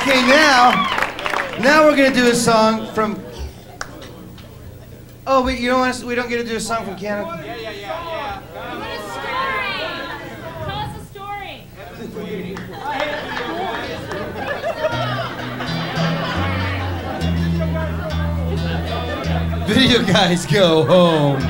Okay, now we're gonna do a song from. Oh, wait, you don't want us? We don't get to do a song from Canada. Yeah. What a story! Tell us a story. Video guys, go home.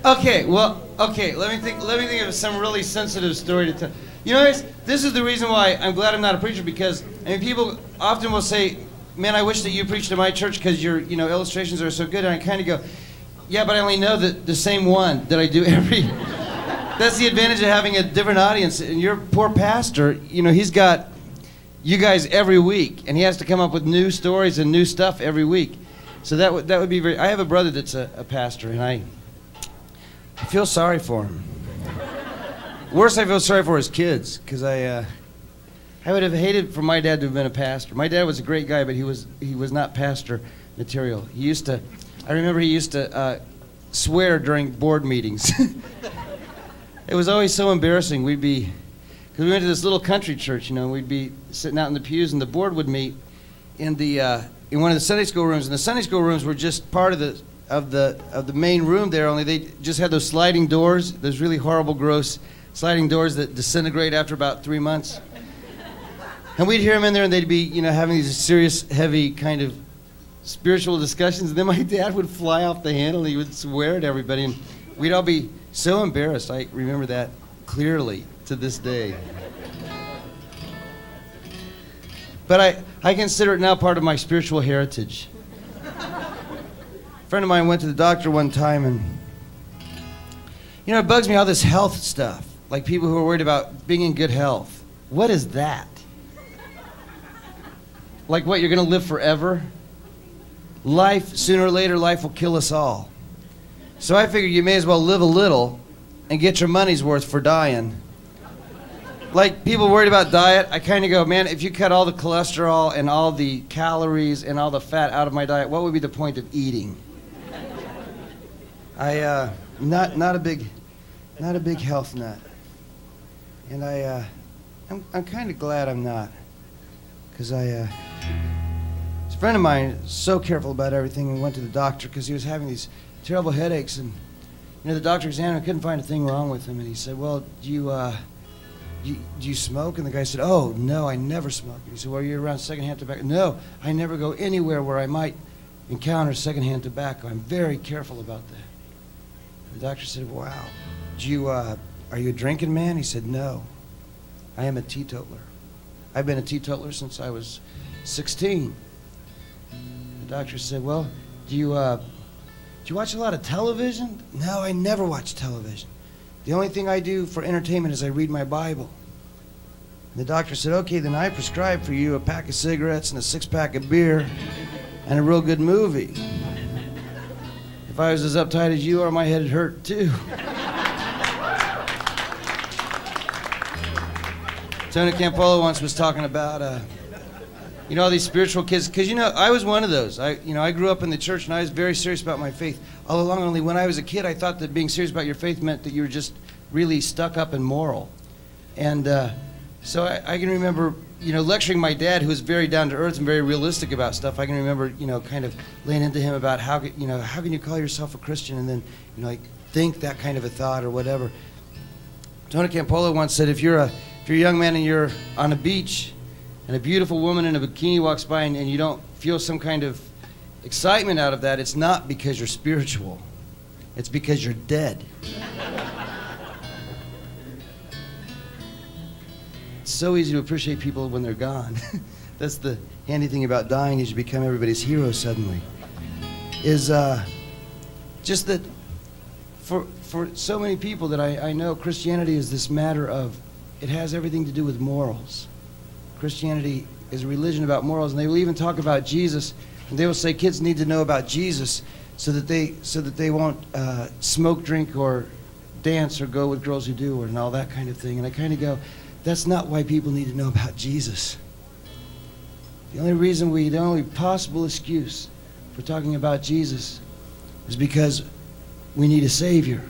Okay, well, okay. Let me think of some really sensitive story to tell. You know, guys, this is the reason why I'm glad I'm not a preacher, because I mean, people often will say, "Man, I wish that you preached at my church because your illustrations are so good." And I kind of go, "Yeah, but I only know the same one that I do every." That's the advantage of having a different audience. And your poor pastor, he's got you guys every week, and he has to come up with new stories and new stuff every week. So that would be very. I have a brother that's a pastor, and I feel sorry for him. Worse, I feel sorry for his kids, because I would have hated for my dad to have been a pastor. My dad was a great guy, but he was not pastor material. I remember he used to swear during board meetings. It was always so embarrassing. Because we went to this little country church, we'd be sitting out in the pews, and the board would meet in one of the Sunday school rooms, and the Sunday school rooms were just part of the main room there, only they just had those sliding doors, those really horrible, gross sliding doors that disintegrate after about 3 months. And we'd hear them in there, and they'd be, having these serious, heavy kind of spiritual discussions, and then my dad would fly off the handle, and he would swear at everybody, and we'd all be so embarrassed. I remember that clearly to this day. But I consider it now part of my spiritual heritage. A friend of mine went to the doctor one time, and it bugs me, all this health stuff, like people who are worried about being in good health. What is that? Like what, you're gonna live forever? Life, sooner or later, life will kill us all. So I figure you may as well live a little and get your money's worth for dying. Like people worried about diet, I kind of go, man, if you cut all the cholesterol and all the calories and all the fat out of my diet, what would be the point of eating? Not a big health nut. And I'm kind of glad I'm not, because this friend of mine is so careful about everything, and went to the doctor because he was having these terrible headaches, and the doctor examined him, couldn't find a thing wrong with him, and he said, well, do you smoke? And the guy said, oh, no, I never smoke. And he said, well, you're around secondhand tobacco? No, I never go anywhere where I might encounter secondhand tobacco. I'm very careful about that. And the doctor said, wow, are you a drinking man? He said, no, I am a teetotaler. I've been a teetotaler since I was 16. The doctor said, well, do you watch a lot of television? No, I never watch television. The only thing I do for entertainment is I read my Bible. And the doctor said, okay, then I prescribe for you a pack of cigarettes and a 6-pack of beer and a real good movie. If I was as uptight as you are, my head would hurt too. Tony Campolo once was talking about, all these spiritual kids, because, I was one of those. I grew up in the church, and I was very serious about my faith all along, only when I was a kid, I thought that being serious about your faith meant that you were just really stuck up and moral. And so I can remember, lecturing my dad, who was very down to earth and very realistic about stuff. I can remember, kind of laying into him about how can you call yourself a Christian and then, think that kind of a thought or whatever. Tony Campolo once said, if you're a young man and you're on a beach and a beautiful woman in a bikini walks by and you don't feel some kind of excitement out of that, it's not because you're spiritual. It's because you're dead. It's so easy to appreciate people when they're gone. That's the handy thing about dying, is you become everybody's hero suddenly. Is just that for so many people that I know, Christianity is this matter of, it has everything to do with morals. Christianity is a religion about morals, and they will even talk about Jesus, and they will say kids need to know about Jesus so that they won't smoke, drink, or dance, or go with girls who do, and all that kind of thing. And I kind of go, that's not why people need to know about Jesus. The only possible excuse for talking about Jesus is because we need a Savior.